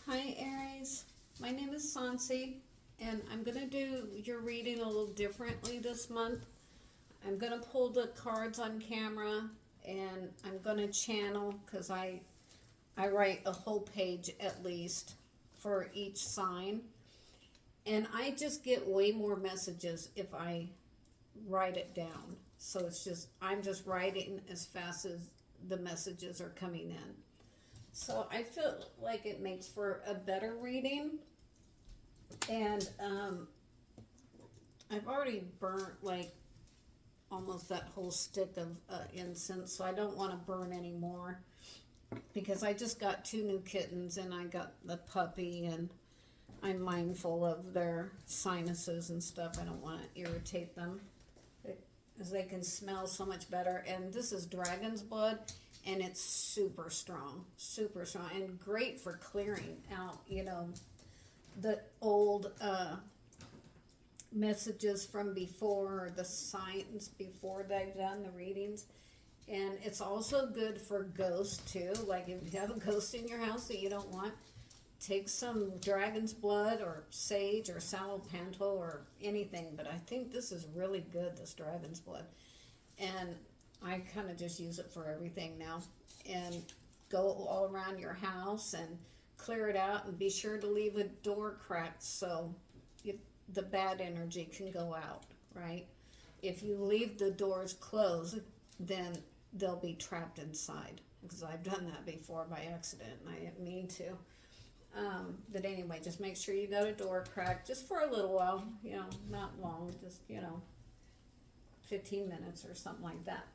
Hi Aries, my name is Sansi, and I'm going to do your reading a little differently this month. I'm going to pull the cards on camera and I'm going to channel because I write a whole page at least for each sign. And I just get way more messages if I write it down. So I'm just writing as fast as the messages are coming in. So I feel like it makes for a better reading. And I've already burnt like almost that whole stick of incense, so I don't want to burn anymore because I just got two new kittens and I got the puppy, and I'm mindful of their sinuses and stuff. I don't want to irritate them as they can smell so much better. And this is dragon's blood, and it's super strong, and great for clearing out, the old messages from before, or the signs before they've done the readings. And it's also good for ghosts too. Like if you have a ghost in your house that you don't want, take some dragon's blood or sage or sal panto or anything. But I think this is really good, this dragon's blood. And I kind of just use it for everything now. And go all around your house and clear it out, and be sure to leave a door cracked so the bad energy can go out, right? If you leave the doors closed, then they'll be trapped inside, because I've done that before by accident and I didn't mean to. But anyway, just make sure you got a door cracked just for a little while, not long, just, 15 minutes or something like that.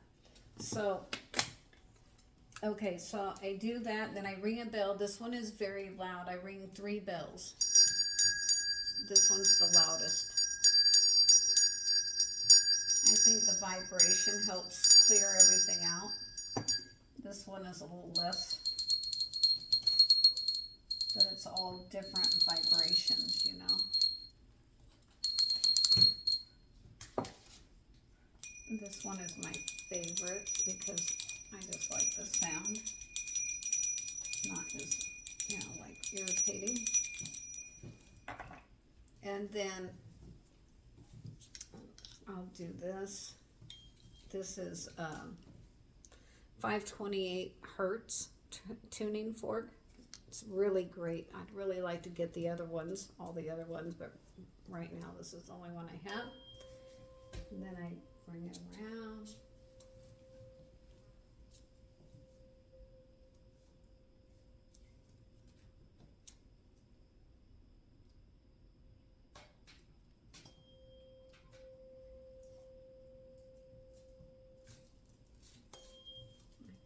So, okay, so I do that, then I ring a bell. This one is very loud. I ring 3 bells. This one's the loudest. I think the vibration helps clear everything out. This one is a little less, but it's all different vibrations. This one is my favorite because I just like the sound. Not as, like irritating. And then I'll do this. This is 528 hertz tuning fork. It's really great. I'd really like to get all the other ones, but right now this is the only one I have. And then I bring it around.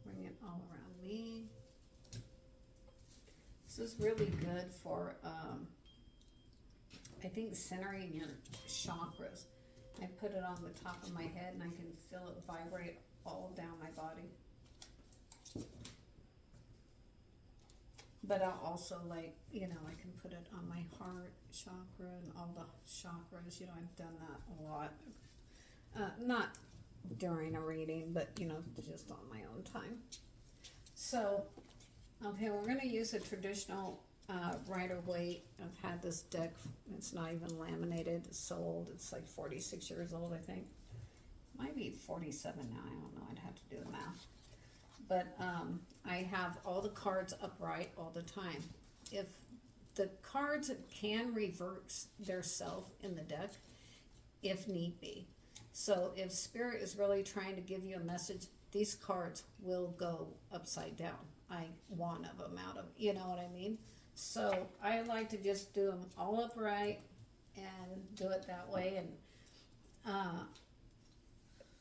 Bring it all around me. This is really good for, I think, centering your chakras. I put it on the top of my head and I can feel it vibrate all down my body. But I'll also I can put it on my heart chakra and all the chakras. I've done that a lot. Not during a reading, but, just on my own time. So, okay, we're going to use a traditional Rider-Waite. I've had this deck. It's not even laminated. It's so old. It's like 46 years old, I think. Might be 47 now. I don't know. I'd have to do the math. But I have all the cards upright all the time. If the cards can reverse their self in the deck, if need be. So if Spirit is really trying to give you a message, these cards will go upside down. I want of them out of, you know what I mean? So I like to just do them all upright and do it that way. And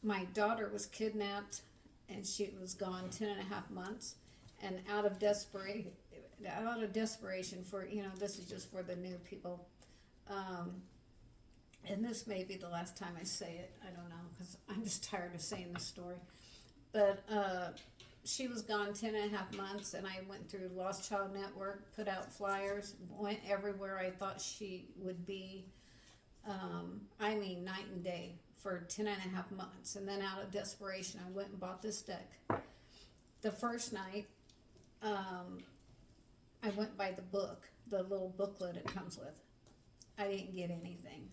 my daughter was kidnapped and she was gone 10.5 months. And out of desperation for, this is just for the new people. And this may be the last time I say it. I don't know, because I'm just tired of saying the story. But she was gone 10.5 months, and I went through Lost Child Network, put out flyers, went everywhere I thought she would be. Night and day for 10.5 months. And then out of desperation, I went and bought this deck. The first night, I went by the book, the little booklet it comes with. I didn't get anything.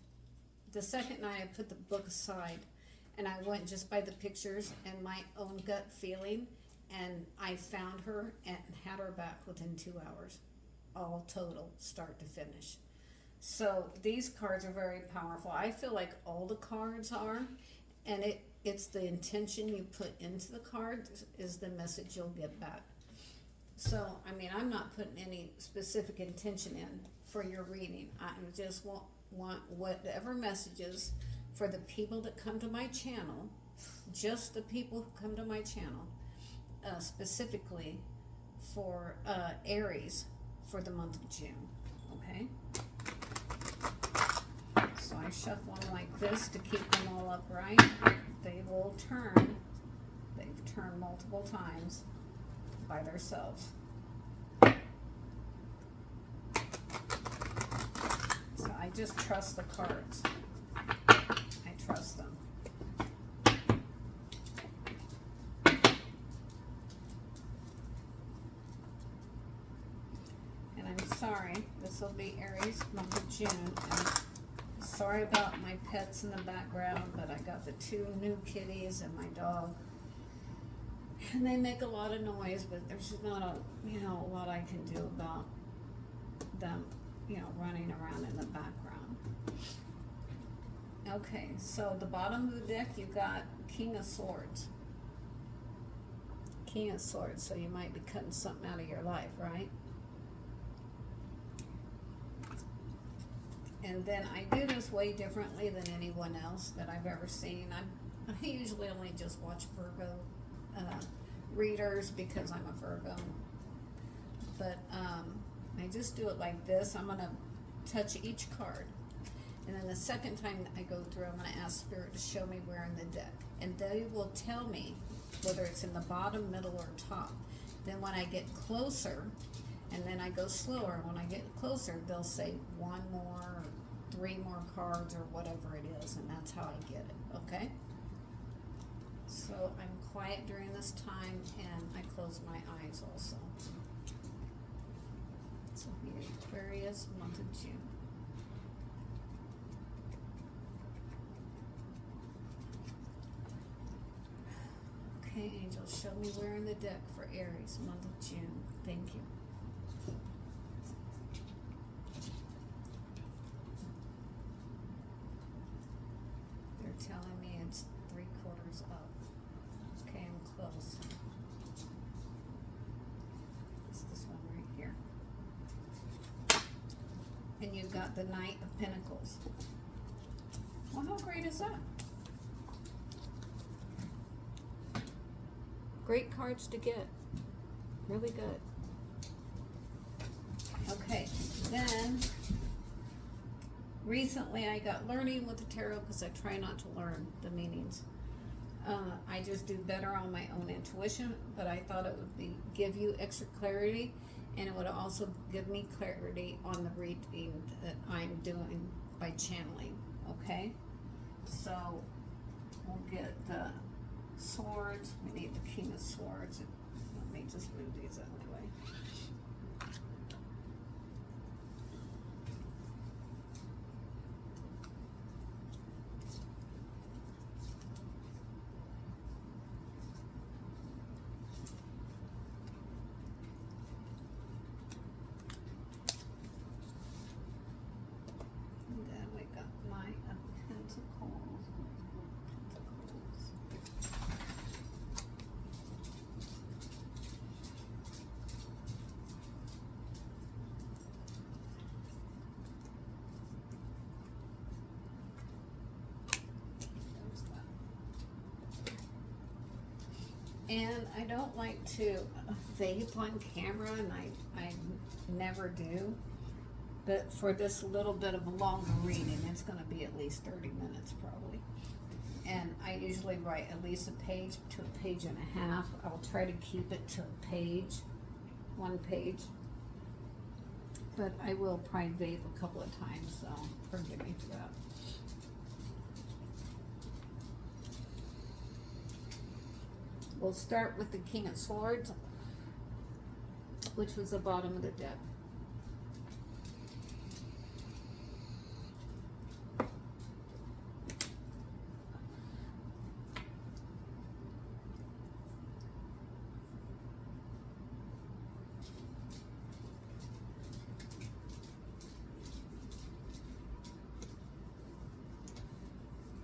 The second night I put the book aside and I went just by the pictures and my own gut feeling, and I found her and had her back within 2 hours, all total, start to finish. So these cards are very powerful. I feel like all the cards are, and it's the intention you put into the cards is the message you'll get back. So, I mean, I'm not putting any specific intention in for your reading. I just want whatever messages for the people that come to my channel, just the people who come to my channel, specifically for Aries for the month of June, okay? So I shuffle them like this to keep them all upright. They will turn. They've turned multiple times by themselves. So I just trust the cards. I trust them. And I'm sorry, this will be Aries month of June. And sorry about my pets in the background, but I got the 2 new kitties and my dog. And they make a lot of noise, but there's just not a lot I can do about them, running around in the background. Okay, so the bottom of the deck, you got King of Swords. King of Swords, so you might be cutting something out of your life, right? And then I do this way differently than anyone else that I've ever seen. I usually only just watch Virgo readers because I'm a Virgo. But I just do it like this. I'm going to touch each card. And then the second time I go through, I'm going to ask Spirit to show me where in the deck. And they will tell me whether it's in the bottom, middle, or top. Then when I get closer, and then I go slower, when I get closer, they'll say 1 more, or 3 more cards, or whatever it is. And that's how I get it, okay? So I'm quiet during this time, and I close my eyes also. So here, Aquarius, month of June. Okay, angels, show me where in the deck for Aries, month of June. Thank you. They're telling me it's 3/4 up. Okay, I'm close. It's this one right here. And you've got the Knight of Pentacles. Well, how great is that? Great cards to get. Really good. Okay, then recently I got learning with the tarot because I try not to learn the meanings. I just do better on my own intuition, but I thought it would give you extra clarity, and it would also give me clarity on the reading that I'm doing by channeling, okay? So we'll get the Swords. We need the King of Swords. Let me just move these out of the way. And then we got Knight of Pentacles. And I don't like to vape on camera, and I never do. But for this little bit of a longer reading, it's going to be at least 30 minutes probably. And I usually write at least a page to a page and a half. I'll try to keep it to a page, 1 page. But I will probably vape a couple of times, so forgive me for that. We'll start with the King of Swords, which was the bottom of the deck.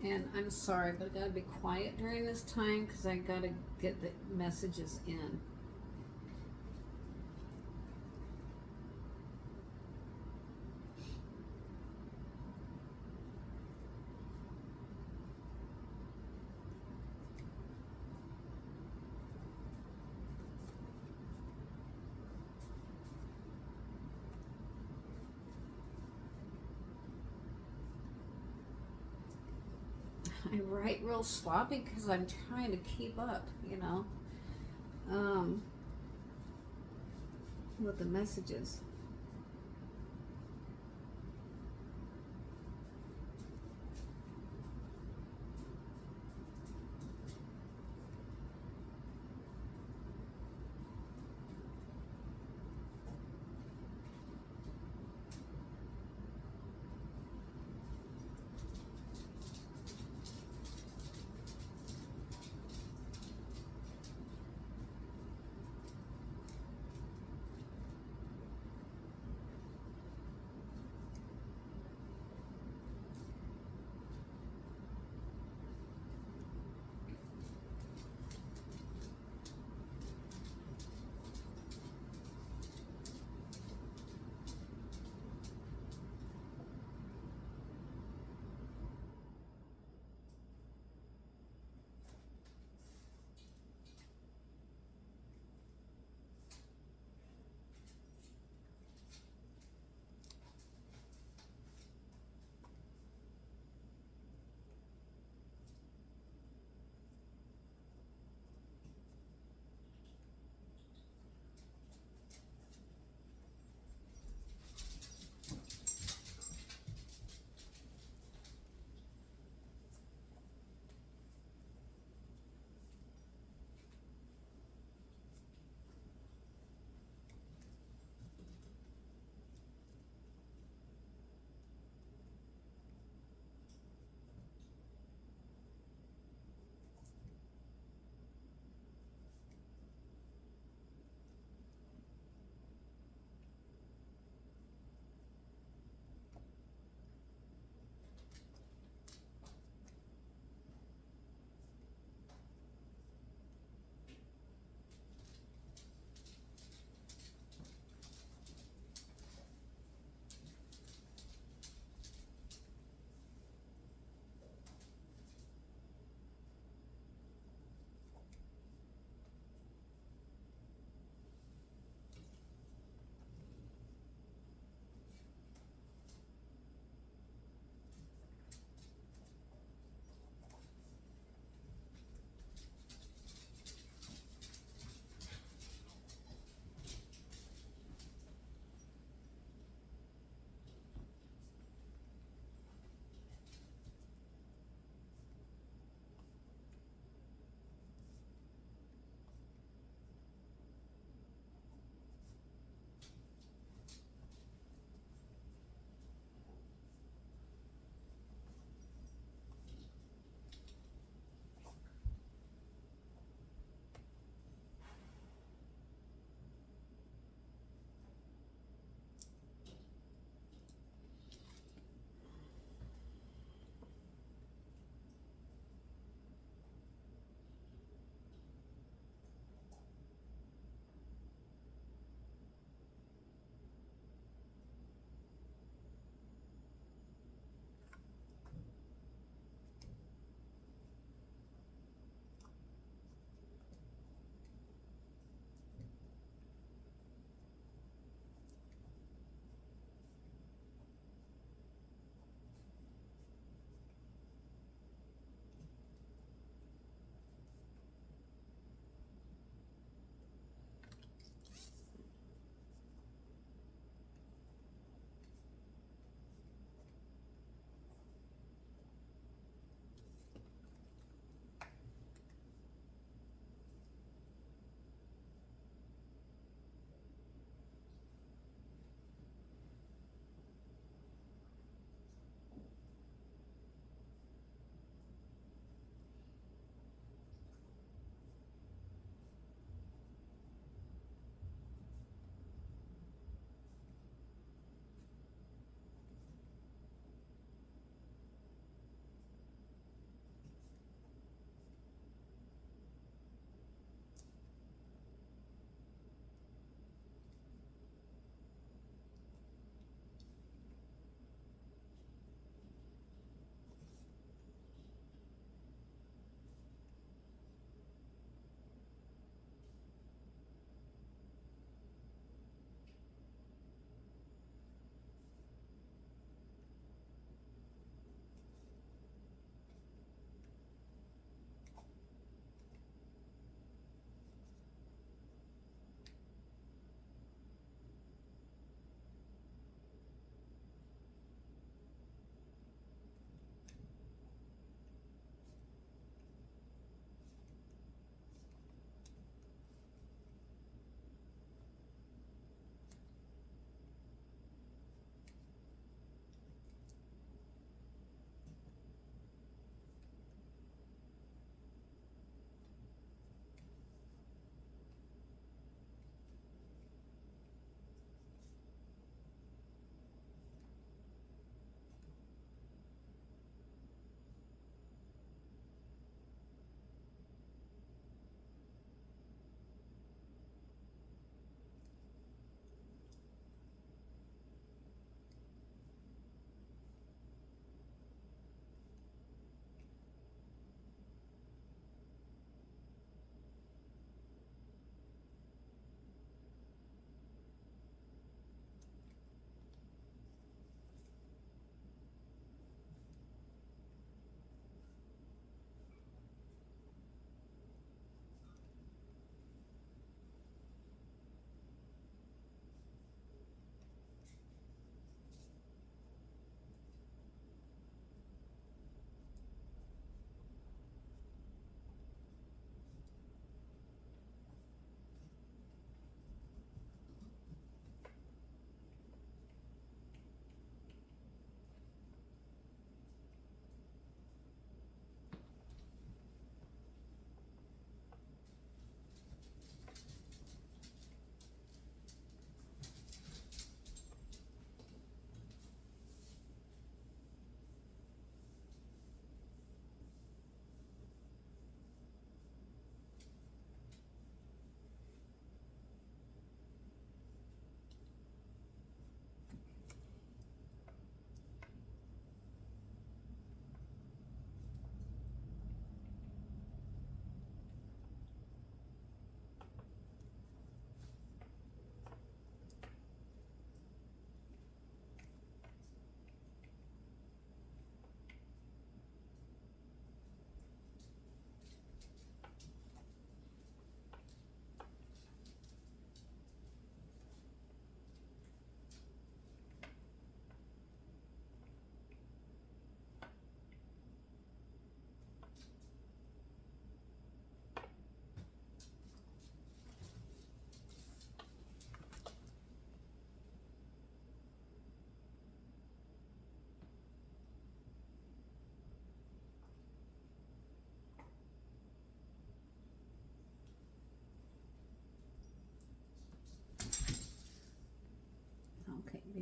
And I'm sorry, but I gotta be quiet during this time because I gotta get the messages in. I write real sloppy because I'm trying to keep up, you know, with the messages.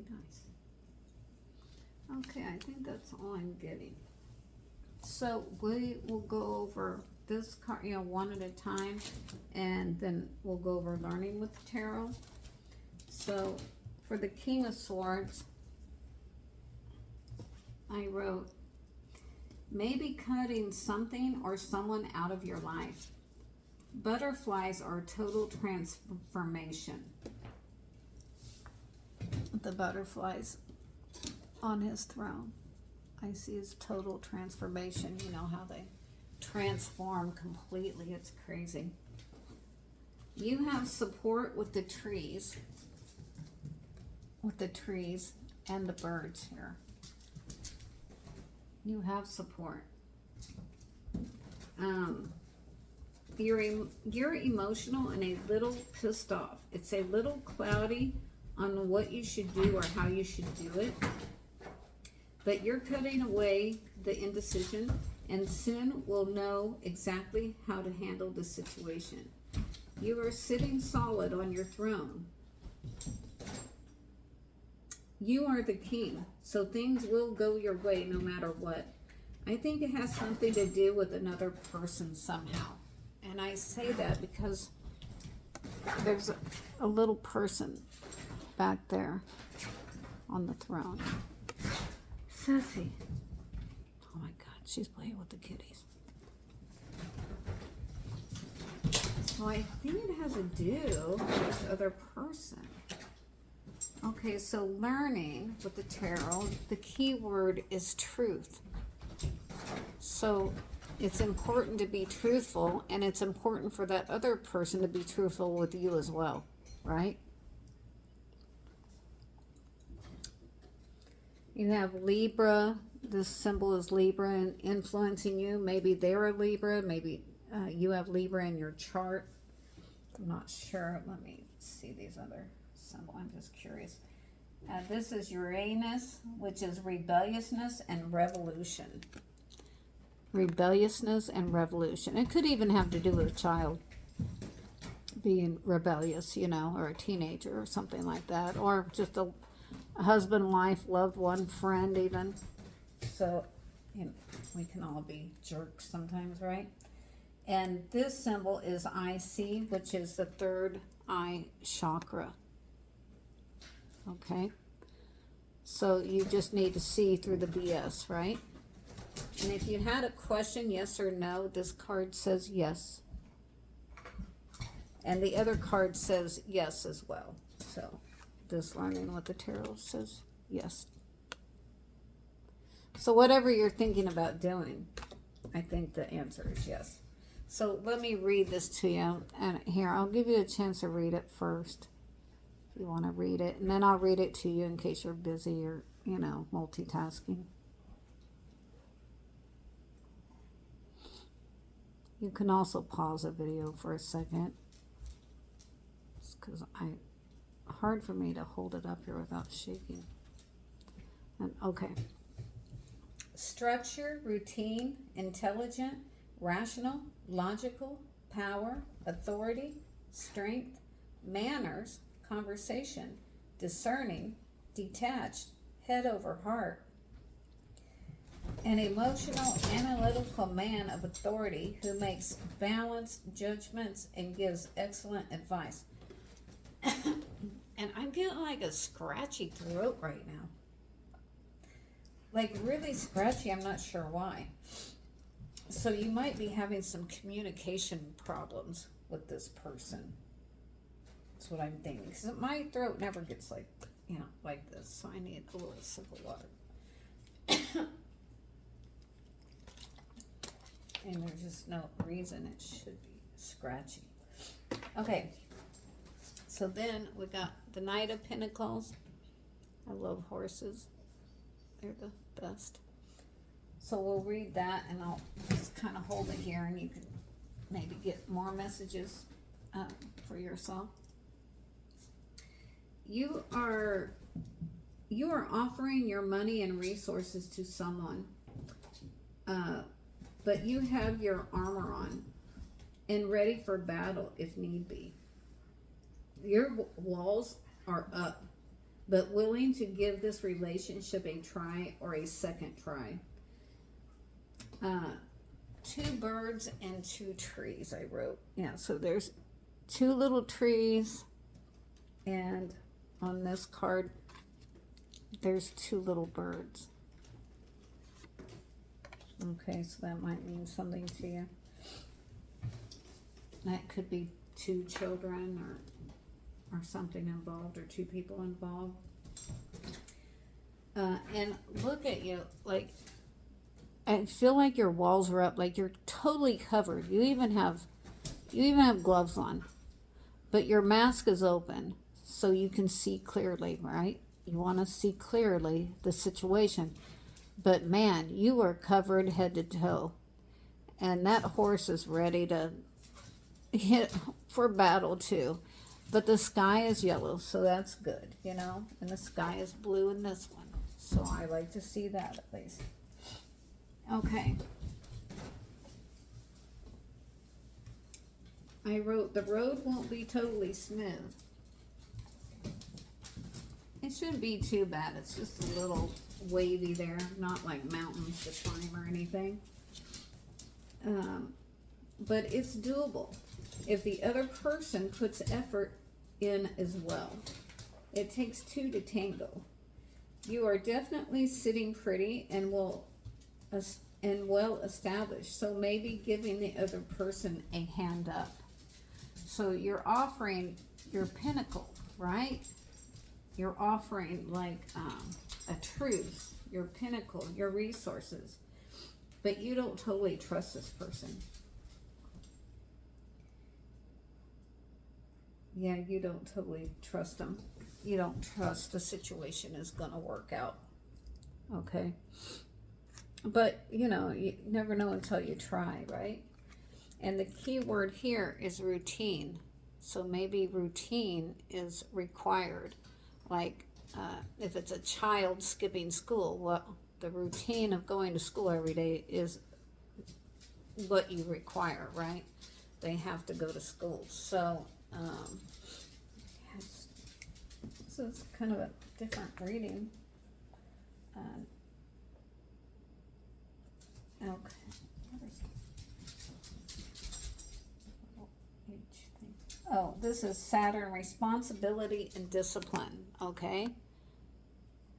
nice. Okay, I think that's all I'm getting. So we will go over this card, you know, one at a time, and then we'll go over learning with the tarot. So for the King of Swords, I wrote, maybe cutting something or someone out of your life. Butterflies are total transformation. The butterflies on his throne, I see his total transformation. You know how they transform completely. It's crazy. You have support with the trees. With the trees and the birds here. You have support. You're emotional and a little pissed off. It's a little cloudy on what you should do or how you should do it. But you're cutting away the indecision, and soon we'll know exactly how to handle the situation. You are sitting solid on your throne. You are the king, so things will go your way no matter what. I think it has something to do with another person somehow. And I say that because there's a little person back there on the throne. Sissy. Oh my God, she's playing with the kitties. So I think it has to do with this other person. Okay, so learning with the tarot, the key word is truth. So it's important to be truthful, and it's important for that other person to be truthful with you as well, right? You have Libra. This symbol is Libra and influencing you. Maybe they're a Libra. Maybe you have Libra in your chart. I'm not sure. Let me see these other symbols. I'm just curious. This is Uranus, which is rebelliousness and revolution. Rebelliousness and revolution. It could even have to do with a child being rebellious, you know, or a teenager or something like that. Or just a husband, wife, loved one, friend even. So, you know, we can all be jerks sometimes, right? And this symbol is IC, which is the third eye chakra. Okay? So you just need to see through the BS, right? And if you had a question, yes or no, this card says yes. And the other card says yes as well. So this learning with the tarot says yes. So whatever you're thinking about doing, I think the answer is yes. So let me read this to you. And here, I'll give you a chance to read it first, if you want to read it. And then I'll read it to you in case you're busy or, you know, multitasking. You can also pause the video for a second. It's because hard for me to hold it up here without shaking. And okay. Structure, routine, intelligent, rational, logical, power, authority, strength, manners, conversation, discerning, detached, head over heart. An emotional, analytical man of authority who makes balanced judgments and gives excellent advice. And I'm getting like a scratchy throat right now. Like really scratchy, I'm not sure why. So you might be having some communication problems with this person. That's what I'm thinking. Because my throat never gets like, you know, like this. So I need a little sip of water. And there's just no reason it should be scratchy. Okay. So then we got the Knight of Pentacles. I love horses. They're the best. So we'll read that, and I'll just kind of hold it here, and you can maybe get more messages for yourself. You are offering your money and resources to someone, but you have your armor on and ready for battle if need be. Your walls are up. but willing to give this relationship a try or a second try. Two birds and two trees, I wrote. Yeah, so there's two little trees, and on this card, there's two little birds. Okay, so that might mean something to you. That could be two children or something involved, or two people involved. And look at you, like, I feel like your walls are up, like you're totally covered. You even have gloves on, but your mask is open so you can see clearly, right? You want to see clearly the situation. But man, you are covered head to toe. And that horse is ready to hit for battle too. But the sky is yellow, so that's good, you know? And the sky is blue in this one. So I like to see that at least. Okay. I wrote, the road won't be totally smooth. It shouldn't be too bad. It's just a little wavy there, not like mountains to climb or anything. But it's doable if the other person puts effort in as well. It takes two to tango. You are definitely sitting pretty and well established, so maybe giving the other person a hand up. So you're offering your pinnacle, right? You're offering like a truth, your pinnacle, your resources, but you don't totally trust this person. Yeah, you don't totally trust them. You don't trust the situation is going to work out. Okay. But, you know, you never know until you try, right? And the key word here is routine. So maybe routine is required. Like if it's a child skipping school, well, the routine of going to school every day is what you require, right? They have to go to school. So this is kind of a different reading. Okay. Oh, this is Saturn, responsibility and discipline, okay?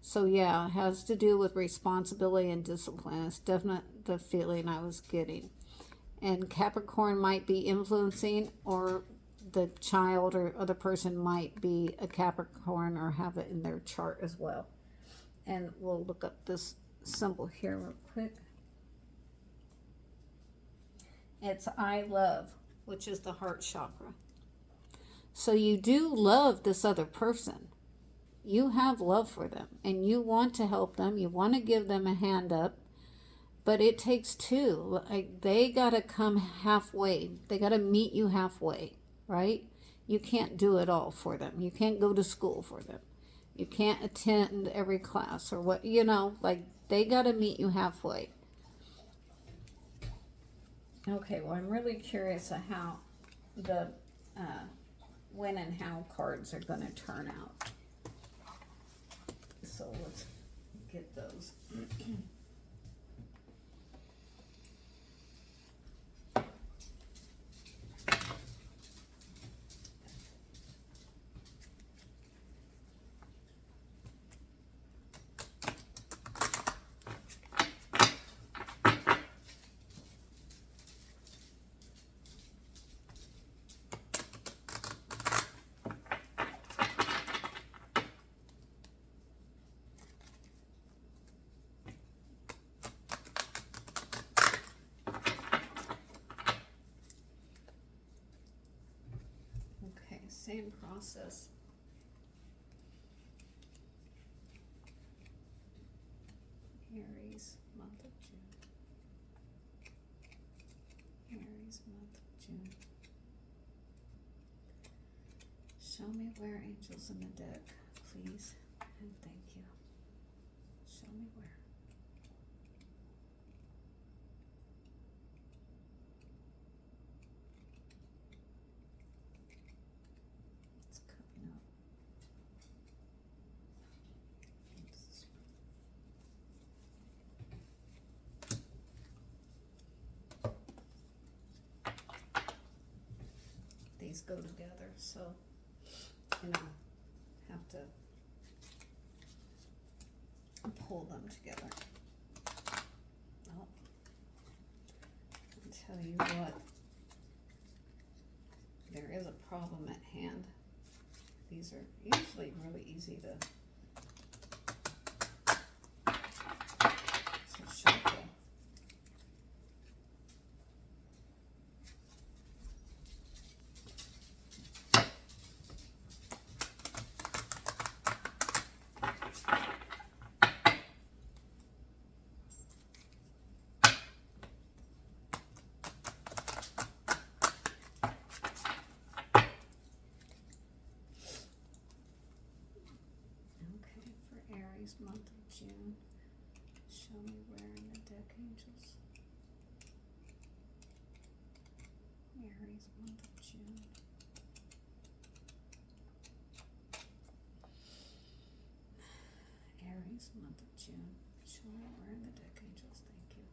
So yeah, it has to do with responsibility and discipline. It's definitely the feeling I was getting. And Capricorn might be influencing, or the child or other person might be a Capricorn or have it in their chart as well. And we'll look up this symbol here real quick. It's I love, which is the heart chakra. So you do love this other person. You have love for them and you want to help them. You want to give them a hand up, but it takes two. Like they got to come halfway. They got to meet you halfway, right? You can't do it all for them. You can't go to school for them. You can't attend every class or what, you know, like they got to meet you halfway. Okay, well, I'm really curious of how the when and how cards are going to turn out. So let's get those. Same process. Aries, month of June. Aries, month of June. Show me where angels in the deck, please, and thank you. Show me where. these go together. So, you know, have to pull them together. Oh, I'll tell you what, there is a problem at hand. These are usually really easy to shuffle. Aries, month of June. Show me where in the deck, angels. Aries, month of June. Aries, month of June. Show me where in the deck, angels. Thank you.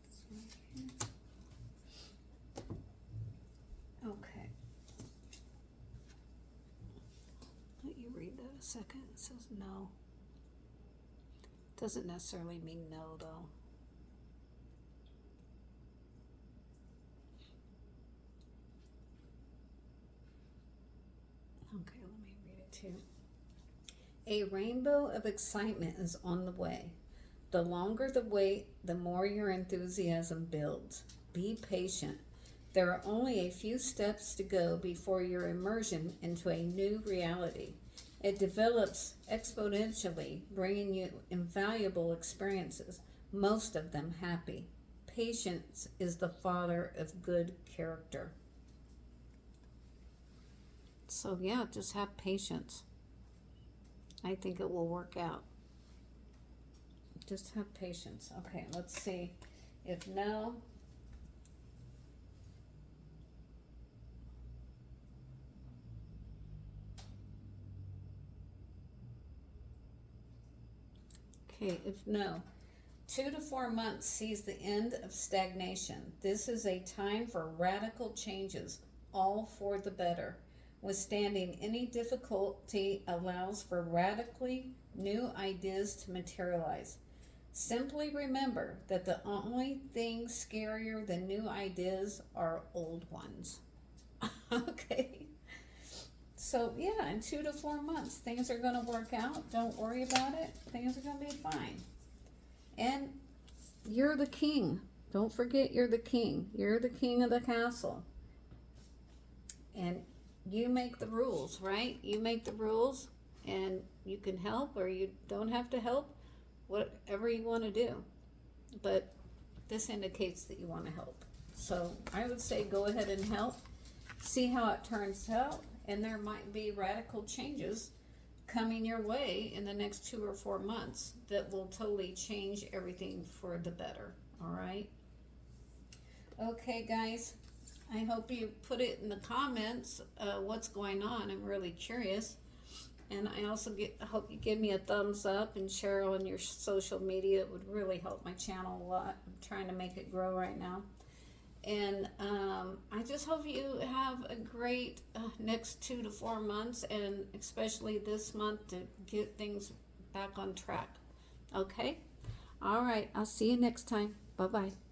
This one here. Okay. Let you read that a second. It says no. Doesn't necessarily mean no, though. Okay, let me read it too. A rainbow of excitement is on the way. The longer the wait, the more your enthusiasm builds. Be patient. There are only a few steps to go before your immersion into a new reality. It develops exponentially, bringing you invaluable experiences, most of them happy. Patience is the father of good character. So yeah, just have patience. I think it will work out. Just have patience. Okay, let's see. If no, okay, if no, 2 to 4 months sees the end of stagnation. This is a time for radical changes, all for the better. Withstanding any difficulty allows for radically new ideas to materialize. Simply remember that the only thing scarier than new ideas are old ones. Okay. So yeah, in 2 to 4 months, things are going to work out. Don't worry about it. Things are going to be fine. And you're the king. Don't forget you're the king. You're the king of the castle. And you make the rules, right? You make the rules, and you can help or you don't have to help, whatever you want to do. But this indicates that you want to help. So I would say go ahead and help. See how it turns out. And there might be radical changes coming your way in the next 2 or 4 months that will totally change everything for the better. All right? Okay, guys. I hope you put it in the comments what's going on. I'm really curious. And I also hope you give me a thumbs up and share on your social media. It would really help my channel a lot. I'm trying to make it grow right now. And I just hope you have a great next 2 to 4 months, and especially this month to get things back on track. Okay? All right. I'll see you next time. Bye-bye.